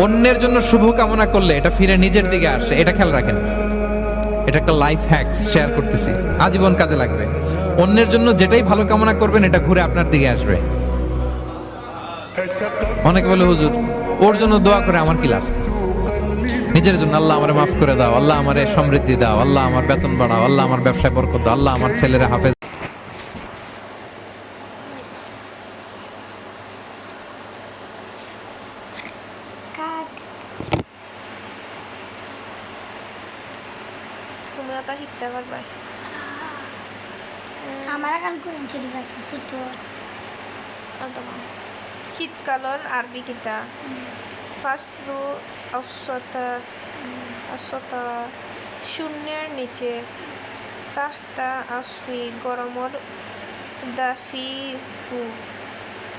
অন্যের জন্য শুভ কামনা করলে এটা ফিরে নিজের দিকে আসে, এটা খেয়াল রাখেন। এটা একটা লাইফ হ্যাকস শেয়ার করতেছি, আজীবন কাজে লাগবে। অন্যের জন্য যেটাই ভালো কামনা করবেন এটা ঘুরে আপনার দিকে আসবে। অনেকে বলে হুজুর ওর জন্য দোয়া করে আমার কি লাভ? নিজের জন্য আল্লাহ আমারে মাফ করে দাও, আল্লাহ আমারে সমৃদ্ধি দাও, আল্লাহ আমার বেতন বাড়াও, আল্লাহ আমার ব্যবসায় বরকত দাও, আল্লাহ আমার ছেলেরা হাফেজ। কাট তুমিও তা শিখতে পারবে। আমার এখন কোরআন শরীফ আছে ছোট শীতকালের আরবি কিতা ফাসলু অসতা শূন্যের নিচে তাহতা আসফি গরমর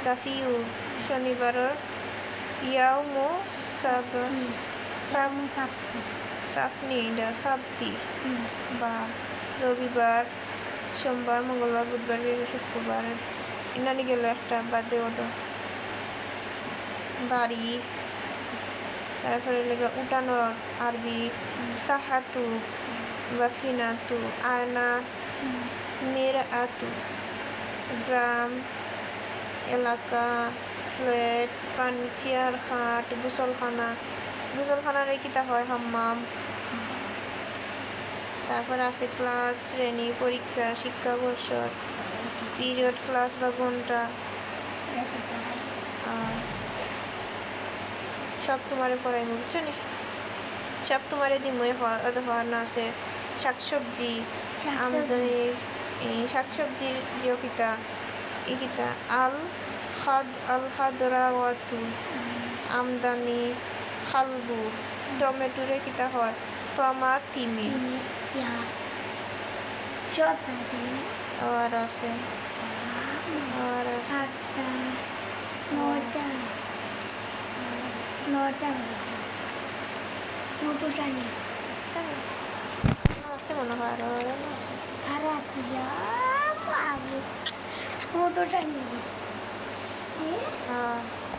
দাফিউ শনিবারের ইয়াউমু সাফনি সাবতি বা রবিবার সোমবার মঙ্গলবার বুধবার শুক্রবার ইনানি গেল একটা বাদে ওটা বাড়ি। তারপরে লেগে উঠানোর আরবি সাহাতু বা ফিনাতু আয়না মেরাতু গ্রাম এলাকা ফ্ল্যাট ফার্নিচার খাট গোসলখানার কিতা হয় হাম্মাম। তারপর আছে ক্লাস শ্রেণী পরীক্ষা শিক্ষাবর্ষ পিরিয়ড ক্লাস বা ঘন্টা সব তোমারে পড়াই বুঝছো নি, সব তোমারে দিমই হওয়ার না আছে। শাকসবজি আমদানি শাকসবজির যে কিতা এই কিতা আল খাদরাওয়াতু আমদানি খালবু টমেটোরে কিতা হয় টমাতিমি আর আছে আছে মনে হয় আরো আছে। আরো আছে মতো টানি হ্যাঁ